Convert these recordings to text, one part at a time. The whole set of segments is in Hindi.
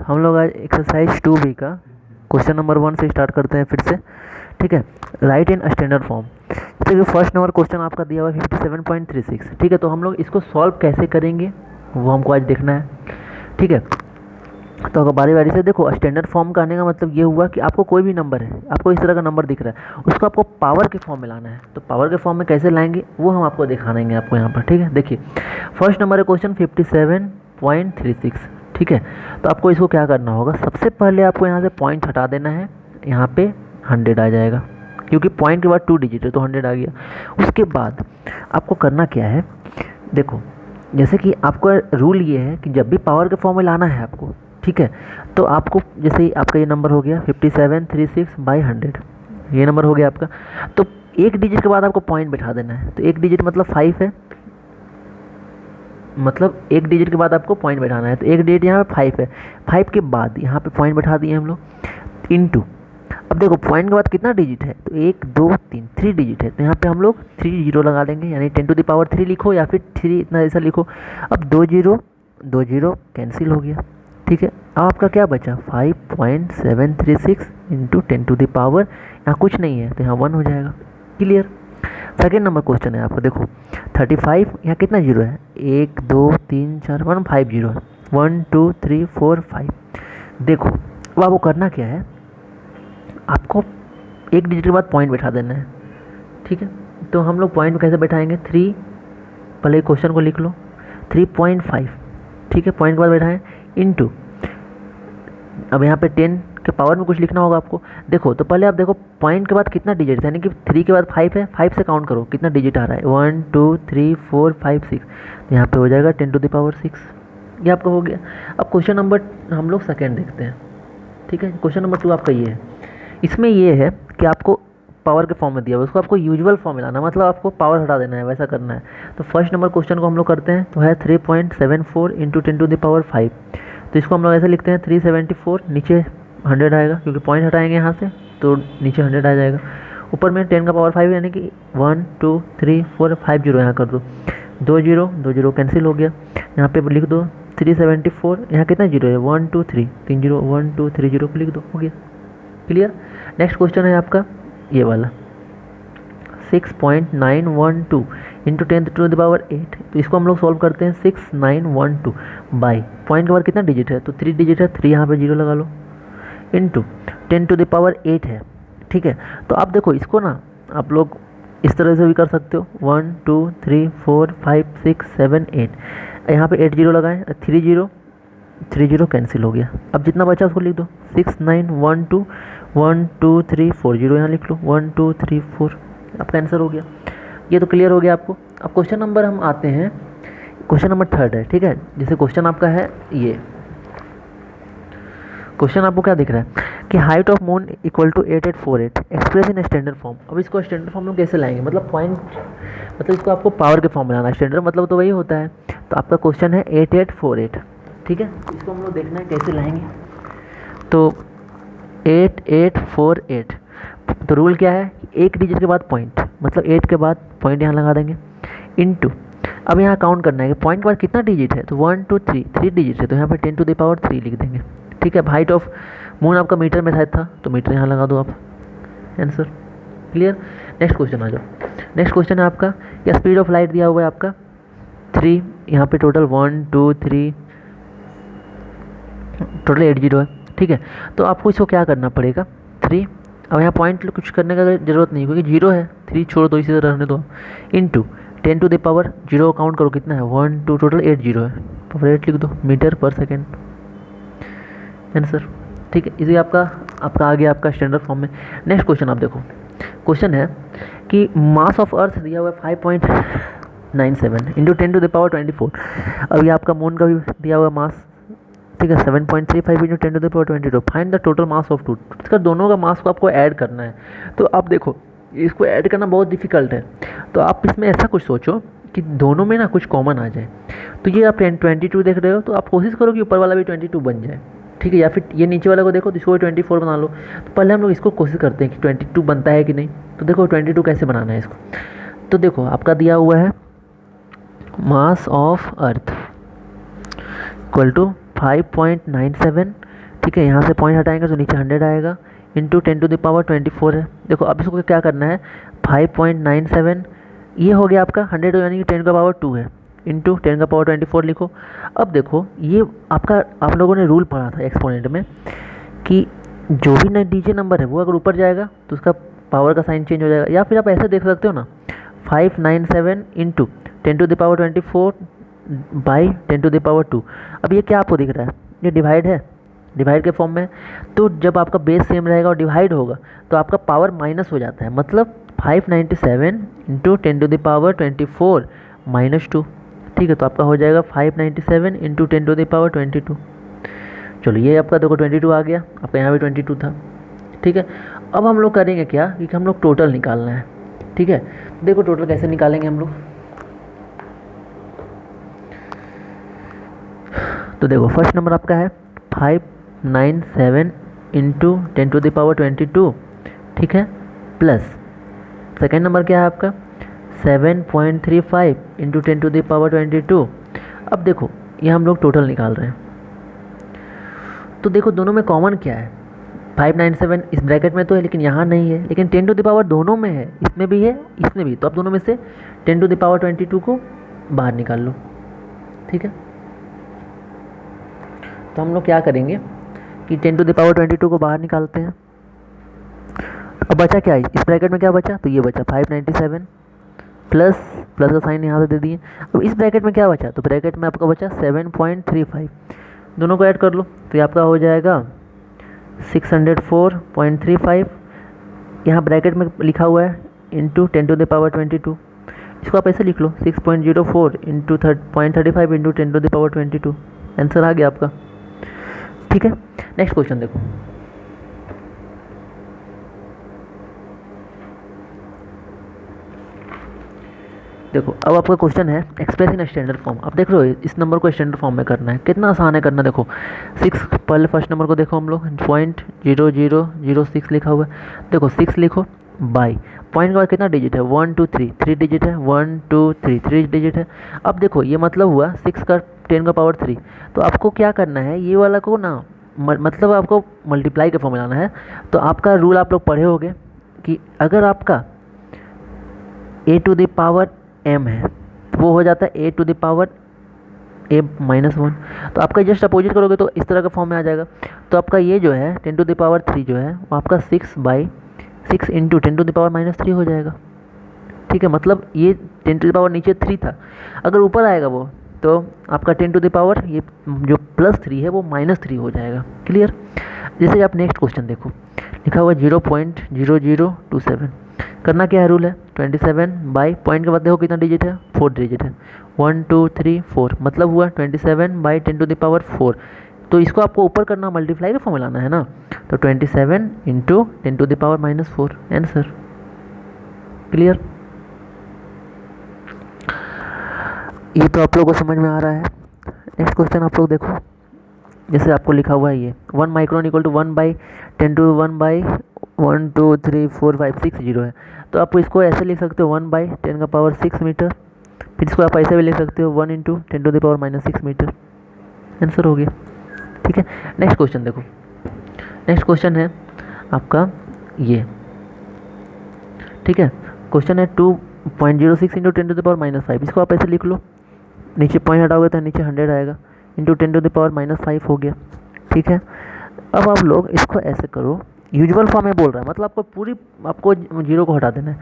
हम लोग आज एक्सरसाइज 2B का क्वेश्चन नंबर 1 से स्टार्ट करते हैं फिर से। ठीक है, राइट इन स्टैंडर्ड फॉर्म। जैसे कि फर्स्ट नंबर क्वेश्चन आपका दिया हुआ है 57.36। ठीक है, तो हम लोग इसको सॉल्व कैसे करेंगे वो हमको आज देखना है। ठीक है, तो अगर बारी बारी से देखो, स्टैंडर्ड फॉर्म का आने का मतलब ये हुआ कि आपको कोई भी नंबर है, आपको इस तरह का नंबर दिख रहा है, उसको आपको पावर के फॉर्म में लाना है। तो पावर के फॉर्म में कैसे लाएंगे वो हम आपको दिखाएंगे आपको यहाँ पर। ठीक है, देखिए फर्स्ट नंबर है क्वेश्चन 57.36। ठीक है, तो आपको इसको क्या करना होगा, सबसे पहले आपको यहाँ से पॉइंट हटा देना है, यहाँ पे 100 आ जाएगा क्योंकि पॉइंट के बाद 2 डिजिट है तो 100 आ गया। उसके बाद आपको करना क्या है, देखो जैसे कि आपका रूल ये है कि जब भी पावर के फॉर्म में लाना है आपको, ठीक है, तो आपको जैसे ही आपका ये नंबर हो गया 5736/100, ये नंबर हो गया आपका, तो एक डिजिट के बाद आपको पॉइंट बैठा देना है। तो एक डिजिट मतलब 5 है, मतलब एक डिजिट के बाद आपको पॉइंट बैठाना है। तो एक डिजिट यहाँ पे 5 है, 5 के बाद यहाँ पे पॉइंट बैठा दिए हम लोग इनटू। अब देखो पॉइंट के बाद कितना डिजिट है, तो 1 2 3 3 डिजिट है, तो यहाँ पे हम लोग 3 जीरो लगा देंगे, यानी 10⁻³ लिखो या फिर 3 इतना ऐसा लिखो। अब 2 जीरो कैंसिल हो गया। ठीक है, अब आपका क्या बचा 5.736 इंटू 10⁻, यहाँ कुछ नहीं है तो यहाँ 1 हो जाएगा। क्लियर। सेकेंड नंबर क्वेश्चन है आपका, देखो 35, यहाँ कितना जीरो है, 1 2 3 4 1 5 जीरो है, 1 2 3 4 5। देखो अब आपको करना क्या है, आपको एक डिजिट के बाद पॉइंट बैठा देना है। ठीक है, तो हम लोग पॉइंट कैसे बैठाएंगे, 3, पहले क्वेश्चन को लिख लो 3.5। ठीक है, पॉइंट के बाद बैठाएं इनटू, अब यहाँ पे 10 के पावर में कुछ लिखना होगा आपको। देखो तो पहले आप देखो पॉइंट के बाद कितना डिजिट है, यानी कि 3 के बाद 5 है, 5 से काउंट करो कितना डिजिट आ रहा है, 1 2 3 4 5 6, तो यहाँ पे हो जाएगा 10⁻6। ये आपका हो गया। अब क्वेश्चन नंबर हम लोग सेकेंड देखते हैं। ठीक है, क्वेश्चन नंबर 2 आपका ये है, इसमें ये है कि आपको पावर के फॉर्म में दिया हुआ, उसको आपको यूजुअल फॉर्म में लाना, मतलब आपको पावर हटा देना है, वैसा करना है। तो फर्स्ट नंबर क्वेश्चन को हम लोग करते हैं, तो है 3.74 इंटू 10⁻5। तो इसको हम लोग ऐसे लिखते हैं 374, नीचे 100 आएगा क्योंकि पॉइंट हटाएंगे यहाँ से तो नीचे 100 आ जाएगा। ऊपर में 10 का पावर 5 यानी कि 1 2 3 4 5 जीरो यहाँ कर दो, 2 जीरो कैंसिल हो गया। यहाँ पे लिख दो 374, यहाँ कितना जीरो है 1 2 3 3 जीरो 1 2 3 जीरो को लिख दो, हो गया। क्लियर। नेक्स्ट क्वेश्चन है आपका ये वाला 6.912 इंटू 10⁸। तो इसको हम लोग सॉल्व करते हैं 6912 बाई, पॉइंट के बाद कितना डिजिट है, तो 3 डिजिट है, 3 यहाँ पे जीरो लगा लो, इंटू 10⁸ है। ठीक है, तो आप देखो इसको ना आप लोग इस तरह से भी कर सकते हो, 1 2 3 4 5 6 7 8, यहाँ पे 8 जीरो लगाएं, 3 जीरो कैंसिल हो गया। अब जितना बचा उसको लिख दो 6912 1 2 3 4 जीरो यहाँ लिख लो, 1 2 3 4, आपका आंसर हो गया। ये तो क्लियर हो गया आपको। अब क्वेश्चन नंबर हम आते हैं, क्वेश्चन नंबर 3 है। ठीक है, जैसे क्वेश्चन आपका है ये क्वेश्चन आपको क्या दिख रहा है कि height of moon equal to 8848 express in standard form. अब इसको स्टैंडर्ड फॉर्म में कैसे लाएंगे, मतलब पॉइंट, मतलब इसको आपको पावर के फॉर्म में लाना है, स्टैंडर्ड मतलब तो वही होता है। तो आपका क्वेश्चन है 8848। ठीक है, इसको हम लोग देखना है कैसे लाएंगे। तो 8848, तो रूल क्या है, एक डिजिट के बाद पॉइंट, मतलब 8 के बाद पॉइंट यहाँ लगा देंगे इनटू। अब यहाँ काउंट करना है कि पॉइंट के बाद कितना डिजिट है, तो 1 2 3 3 डिजिट है, तो यहाँ पर 10⁻³ लिख देंगे। ठीक है, हाइट ऑफ मून आपका मीटर में था तो मीटर यहाँ लगा दो आप, आंसर। क्लियर। नेक्स्ट क्वेश्चन आ जाओ। नेक्स्ट क्वेश्चन है आपका, या स्पीड ऑफ लाइट दिया हुआ है आपका 3, यहाँ पे टोटल 1 2 3 टोटल 8 जीरो है। ठीक है, तो आपको इसको क्या करना पड़ेगा 3, अब यहाँ पॉइंट कुछ करने का जरूरत नहीं क्योंकि जीरो है, 3 छोड़ दो, इसी तरह रहने दो, इनटू 10⁻0 काउंट करो कितना है 1 2, टोटल 8 जीरो है, पावर 8 लिख दो, मीटर पर सेकेंड, आंसर। ठीक है, इसी आपका आ गया आपका स्टैंडर्ड फॉर्म में। नेक्स्ट क्वेश्चन आप देखो, क्वेश्चन है कि मास ऑफ अर्थ दिया हुआ है 5.97 इंटू 10⁻24। अब ये आपका मून का भी दिया हुआ मास, ठीक है, 7.35 into 10⁻22। Find the total mass of two. इसका दोनों का मास को आपको ऐड करना है। तो आप देखो इसको ऐड करना बहुत डिफिकल्ट है, तो आप इसमें ऐसा कुछ सोचो कि दोनों में ना कुछ कॉमन आ जाए। तो ये आप 22 देख रहे हो, तो आप कोशिश करो कि ऊपर वाला भी 22 बन जाए। ठीक है, या फिर ये नीचे वाला को देखो तो इसको 24 बना लो। तो पहले हम लोग इसको कोशिश करते हैं कि 22 बनता है कि नहीं। तो देखो 22 कैसे बनाना है इसको, तो देखो आपका दिया हुआ है mass of earth equal to 5.97 ठीक है, यहाँ से पॉइंट हटाएंगे तो नीचे 100 आएगा, इंटू 10⁻24 है। देखो अब इसको क्या करना है, 5.97 ये हो गया आपका 100 यानी कि 10⁻2 है, इंटू 10⁻24 लिखो। अब देखो ये आपका, आप लोगों ने रूल पढ़ा था एक्सपोनेंट में कि जो भी डीजे नंबर है वो अगर ऊपर जाएगा तो उसका पावर का साइन चेंज हो जाएगा, या फिर आप ऐसे देख सकते हो ना, 597 इंटू 10⁻24 बाई 10⁻2। अब ये क्या आपको दिख रहा है, ये डिवाइड है, डिवाइड के फॉर्म में। तो जब आपका बेस सेम रहेगा और डिवाइड होगा तो आपका पावर माइनस हो जाता है, मतलब 597 इंटू 10⁻24 -2। ठीक है, तो आपका हो जाएगा 597 इंटू 10⁻22। चलो ये आपका देखो 22 आ गया, आपका यहाँ भी 22 था। ठीक है, अब हम लोग करेंगे क्या कि हम लोग टोटल निकालना है। ठीक है, देखो टोटल कैसे निकालेंगे हम लोग। तो देखो फर्स्ट नंबर आपका है 597 इंटू 10⁻22। ठीक है, प्लस सेकेंड नंबर क्या है आपका 7.35 इंटू 10⁻22। अब देखो ये हम लोग टोटल निकाल रहे हैं, तो देखो दोनों में कॉमन क्या है, 597 इस ब्रैकेट में तो है लेकिन यहाँ नहीं है, लेकिन 10 दोनों में है, इसमें भी है इसमें भी, तो आप दोनों में से 10⁻22 को बाहर निकाल लो। ठीक है, तो हम लोग क्या करेंगे कि 10⁻22 को बाहर निकालते हैं। अब बचा क्या है इस ब्रैकेट में, क्या बचा, तो ये बचा 597 प्लस प्लस का साइन यहाँ से दे दिए। अब इस ब्रैकेट में क्या बचा, तो ब्रैकेट में आपका बचा 7.35, दोनों को ऐड कर लो तो ये आपका हो जाएगा 604.35, यहाँ ब्रैकेट में लिखा हुआ है इंटू 10⁻22। इसको आप ऐसे लिख लो 6.04 इंटू 0.35 इंटू 10⁻22, आंसर आ गया आपका। ठीक है, नेक्स्ट क्वेश्चन देखो। देखो अब आपका क्वेश्चन है एक्सप्रेस इन स्टैंडर्ड फॉर्म। अब देख लो इस नंबर को स्टैंडर्ड फॉर्म में करना है, कितना आसान है करना। देखो 6, पहले फर्स्ट नंबर को देखो हम लोग 0.0006 लिखा हुआ है, देखो 6 लिखो बाई पॉइंट के बाद कितना डिजिट है 1 2 3, 3 डिजिट है, 1 2 3, 3 डिजिट है। अब देखो ये मतलब हुआ 6 का 10⁻3, तो आपको क्या करना है, ये वाला को ना मतलब आपको मल्टीप्लाई के फॉर्म में लाना है। तो आपका रूल आप लोग पढ़े होंगे कि अगर आपका a⁻m है तो वो हो जाता है a⁻a-1, तो आपका जस्ट अपोजिट करोगे तो इस तरह का फॉर्म में आ जाएगा। तो आपका ये जो है 10⁻3 जो है वो आपका 6/6 इंटू 10⁻³ हो जाएगा। ठीक है, मतलब ये 10 नीचे 3 था, अगर ऊपर आएगा वो तो आपका 10 ये जो +3 है वो -3 हो जाएगा। क्लियर। जैसे आप नेक्स्ट क्वेश्चन देखो, लिखा हुआ 0.0027, करना क्या है, रूल है 27 बाई पॉइंट के बाद देखो कितना डिजिट है 4 डिजिट है, 1 2 3 4, मतलब हुआ 27 बाई 10⁻4। तो इसको आपको ऊपर करना, मल्टीप्लाई के फॉर्म में लाना है ना, तो 27 इंटू 10⁻⁻4 आंसर। क्लियर। ये तो आप लोगों को समझ में आ रहा है। नेक्स्ट क्वेश्चन आप लोग देखो, जैसे आपको लिखा हुआ है ये 1 माइक्रोन इक्वल टू 1/10⁻1 2 3 4 5 6 0 है, तो आप इसको ऐसे लिख सकते हो 1/10⁻6 मीटर, फिर इसको आप ऐसे भी लिख सकते हो 1 इंटू 10⁻⁻6 मीटर, आंसर हो गया। ठीक है, नेक्स्ट क्वेश्चन देखो। नेक्स्ट क्वेश्चन है आपका ये, ठीक है, क्वेश्चन है 2.06 इंटू 10⁻⁻5, इसको आप ऐसे लिख लो, नीचे पॉइंट हटाओगे तो नीचे 100 आएगा, इंटू 10⁻�5 हो गया। ठीक है, अब आप लोग इसको ऐसे करो, यूजुअल फॉर्म में बोल रहा है, मतलब आपको जीरो को हटा देना है,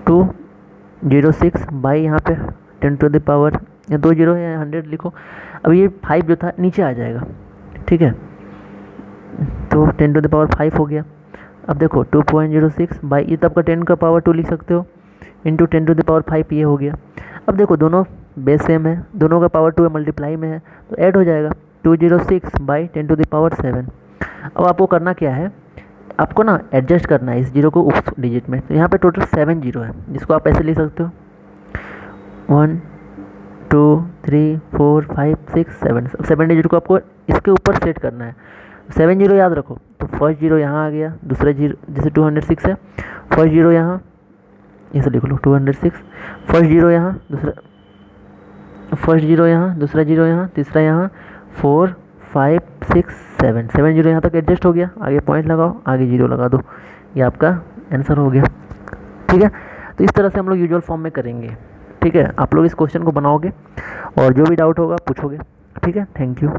206 बाई यहाँ पे 10⁻, या 2 जीरो है 100 लिखो। अब ये 5 जो था नीचे आ जाएगा। ठीक है, तो 10⁻5 हो गया। अब देखो 2.06 बाई, ये तो आपका 10⁻2 लिख सकते हो, इंटू 10⁻5 ये हो गया। अब देखो दोनों बेस सेम है, दोनों का पावर 2 है, मल्टीप्लाई में है, तो ऐड हो जाएगा 206 बाई 10⁻7। अब आपको करना क्या है, आपको ना एडजस्ट करना है इस जीरो को उस डिजिट में, तो यहाँ पे टोटल 7 जीरो है, जिसको आप ऐसे लिख सकते हो 1 2 3 4 5 6 7। 7 डिजिट को आपको इसके ऊपर सेट करना है, 7 जीरो याद रखो, तो फर्स्ट जीरो यहाँ आ गया, दूसरा जीरो जैसे 206 है, फर्स्ट जीरो यहाँ इसे लिख लो 206, फर्स्ट जीरो यहाँ, दूसरा जीरो यहाँ, तीसरा यहाँ 4 5 6 7 7 जीरो यहाँ तक एडजस्ट हो गया, आगे पॉइंट लगाओ, आगे जीरो लगा दो, ये आपका आंसर हो गया। ठीक है, तो इस तरह से हम लोग यूजुअल फॉर्म में करेंगे। ठीक है, आप लोग इस क्वेश्चन को बनाओगे और जो भी डाउट होगा पूछोगे। ठीक है, थैंक यू।